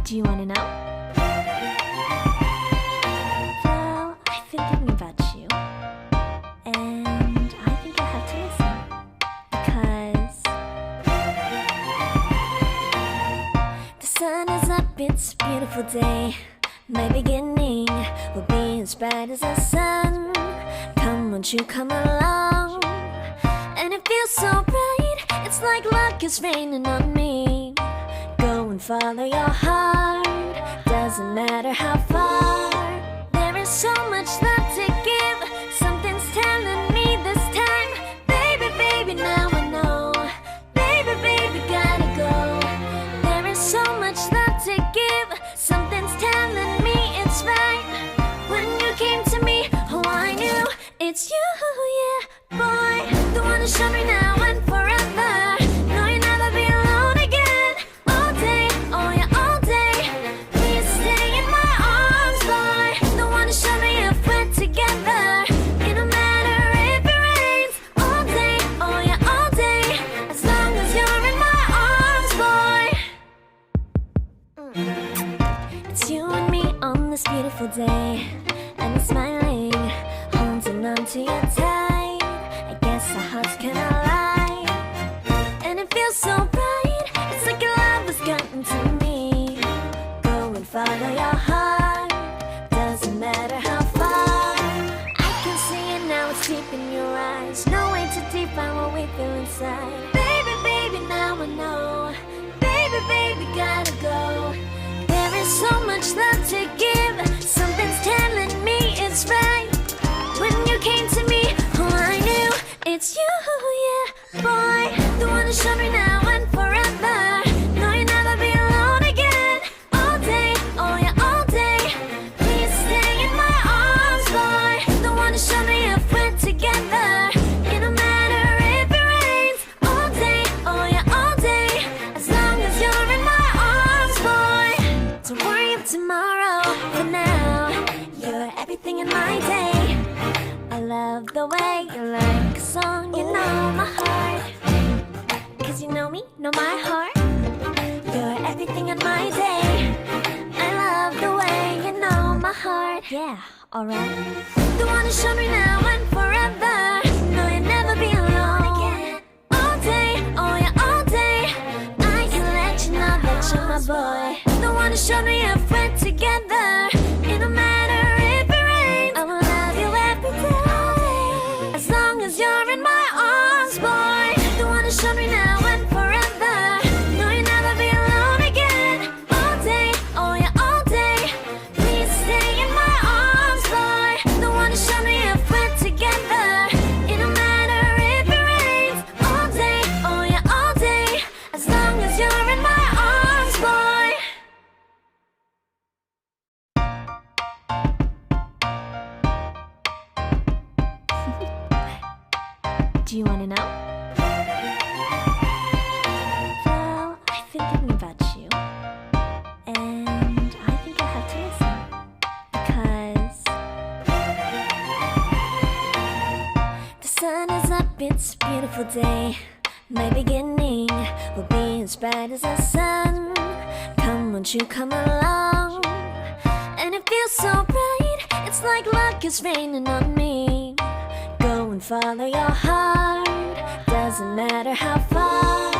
Do you want to know? Well, I've been thinking about you, and I think I have to listen, because the sun is up, it's a beautiful day. My beginning will be as bright as the sun. Come, won't you come along? And it feels so bright, it's like luck is raining on me. Go and follow your heart, doesn't matter how far. There is so much love to give, something's telling me this time. Baby, baby, now I know. Baby, baby, gotta go. There is so much love to give, something's telling me it's right. When you came to me, oh, I knew it's you, yeah, boy. The one to show me now and forever. No, you'll never be alone again. All day, oh yeah, all day. Please stay in my arms, boy. The one to show me if we're together. It don't matter if it rains. All day, oh yeah, all day. As long as you're in my arms, boy. It's you and me on this beautiful day, and we're smiling, holding on to you tight. I guess our hearts cannot lie, and it feels so bright. It's like your love has gotten to me. Go and follow your heart, doesn't matter how far. I can see it now, it's deep in your eyes. No way to define what we feel inside. Baby, baby, now I know. Baby, baby, gotta go. There is so much love to give, something's telling me it's right. When you came to me, oh, I knew it's you, yeah, boy. The one to show me now and forever. No, you'll never be alone again. All day, oh yeah, all day. Please stay in my arms, boy. The one to show me if we're together. It don't matter if it rains. All day, oh yeah, all day. As long as you're in my arms, boy. Don't worry of tomorrow, for now you're everything in my day. I love the way you like a song, you know my heart. Cause you know me, know my heart. You're everything in my day. I love the way you know my heart. Yeah, alright. The one to show me now and forever. No, you'll never be alone again. All day, oh yeah, all day. I can let you know that you're my boy. The one to show me if we're together. It don't matter if it rains. I will love you every day. As long as you're in my arms, boy. The one to show me now and forever. No, you'll never be alone again. All day, oh yeah, all day. Please stay in my arms, boy. The one to show me if we're together. It don't matter if it rains. All day, oh yeah, all day. As long as you're in my arms, boy. Do you want to know? Well, I've been thinking about you, and I think I have to listen, because the sun is up, it's a beautiful day. My beginning will be as bright as the sun. Come, won't you come along? And it feels so bright, it's like luck is raining on me. Go and follow your heart, doesn't matter how far.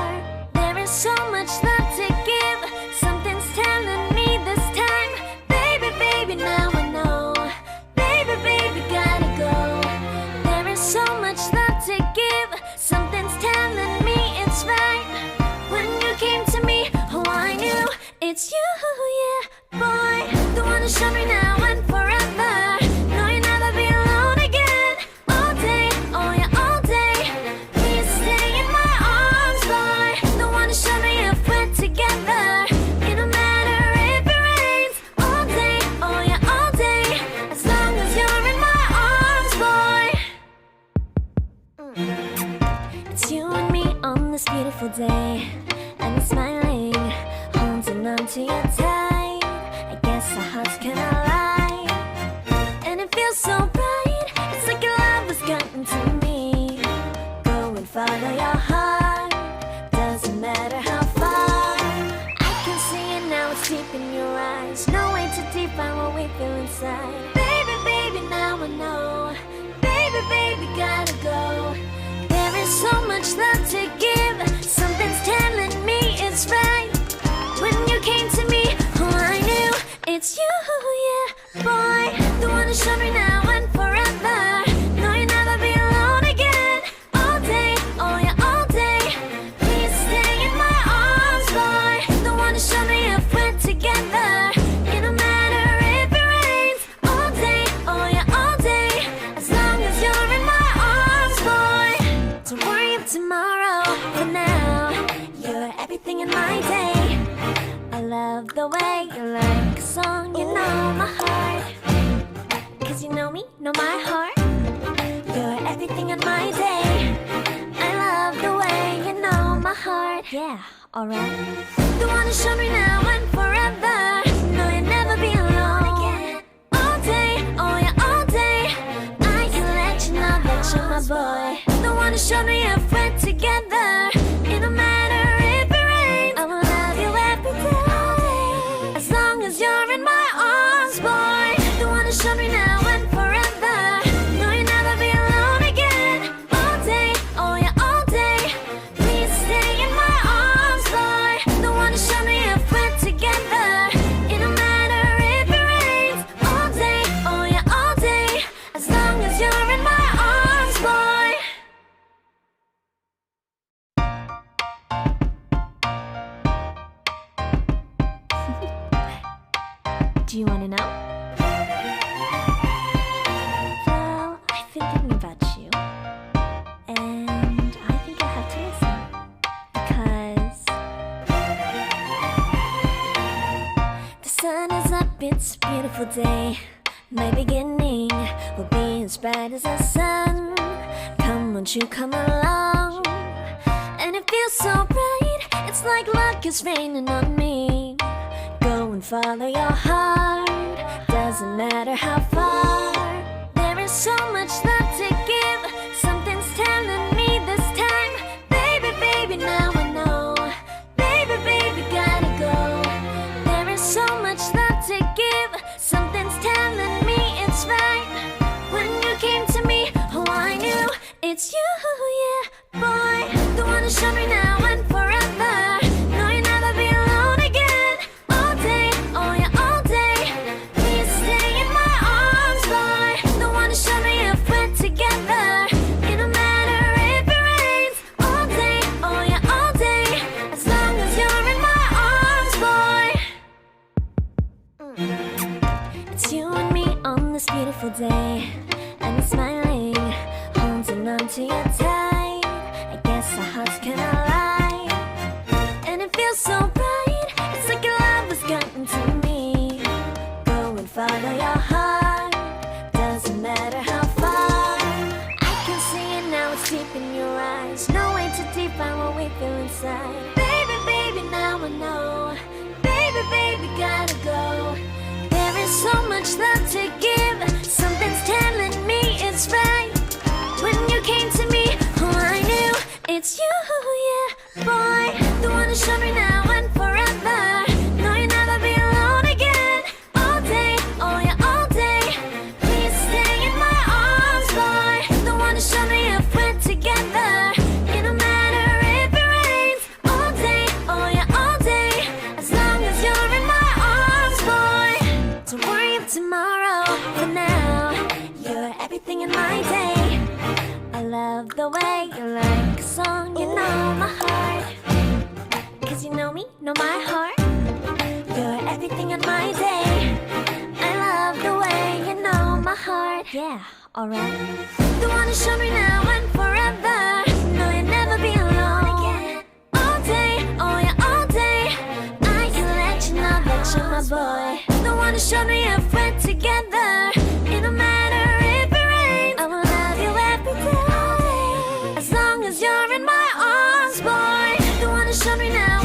There is so much love to give, something's telling me this time. Baby, baby, now I know. Baby, baby, gotta go. There is so much love to give, something's telling me it's right. When you came to me, oh, I knew it's you, yeah, boy. The one to show me now and forever. No, you'll never be alone again. All day, oh yeah, all day. Please stay in my arms, boy. The one to show me if we're together. It don't matter if it rains. All day, oh yeah, all day. As long as you're in my arms, boy. It's you and me on this beautiful day, and we're smiling, holding on to you tight. I guess our hearts cannot lie, and it feels so bright. It's like your love has gotten to me. Go and follow your heart, doesn't matter how far. I can see it now, it's deep in your eyes. No way to define what we feel inside. Baby, baby, now I know. Baby, baby, gotta go. There is so much love to give. Something's telling me it's right. When you came to me, oh, I knew it's you, yeah, boy. The one who showed me now and forever. No, you'll never be alone again. All day, oh yeah, all day. Please stay in my arms, boy. The one who showed me if we're together. It don't matter if it rains. All day, oh yeah, all day. As long as you're in my arms, boy. Don't worry of tomorrow. For now, you're everything in my day. I love the way you like a song, you know my heart. Cause you know me, know my heart. You're everything in my day. I love the way you know my heart. Yeah, alright. The one who showed me now and forever. No, you'll never be alone again. All day, oh yeah, all day. I can let you know that you're my boy. The one who showed me if we're together. It don't matter if it rains. I will love you every day. As long as you're in my arms, boy. The one who showed me now and forever. No, you'll never be alone again. All day, oh yeah, all day. Please stay in my arms, boy. The one who showed me if we're together. It don't matter if it rains. All day, oh yeah, all day. As long as you're in my arms, boy. Do you want to know? Well, I've been thinking about you, and I think I have to listen, because the sun is up, it's a beautiful day. My beginning will be as bright as the sun. Come, won't you come along? And it feels so bright, it's like luck is raining on me. Go and follow your heart, doesn't matter how far. There is so much love to give. Something's telling me this time. Baby, baby, now I know. Baby, baby, gotta go. There is so much love to give. Something's telling me it's right. When you came to me, oh, I knew it's you, yeah, boy. The one who showed me now and forever. No, you'll never be alone again. All day, oh yeah, all day. Please stay in my arms, boy. The one who showed me if we're together. It don't matter if it rains. All day, oh yeah, all day. As long as you're in my arms, boy. It's you and me on this beautiful day, and it's smiling, holding on to you tight. I guess our hearts cannot lie, and it feels so bright. It's like your love has gotten to me. Go and follow your heart, doesn't matter how far. I can see it now, it's deep in your eyes. No way to define what we feel inside. Baby, baby, now I know. Baby, baby, gotta go. There is so much love to give. Something's telling me it's right. When you came to me, oh, I knew it's you, yeah, boy. The one who showed me now and forever. No, you'll never be alone again. All day, oh yeah, all day. Please stay in my arms, boy. The one who showed me if we're together. It don't matter if it rains. All day, oh yeah, all day. As long as you're in my arms, boy. Don't worry of tomorrow. For now, you're everything in my day. I love the way you like a song, you know my heart. Cause you know me, know my heart. You're everything in my day. I love the way you know my heart. Yeah, alright. The one who showed me now and forever. No, you'll never be alone again. All day, oh yeah, all day. I can let you know that you're my boy. The one who showed me if we're together. It don't matter if it rains. I will love you every day. As long as you're in my arms, boy. The one who showed me now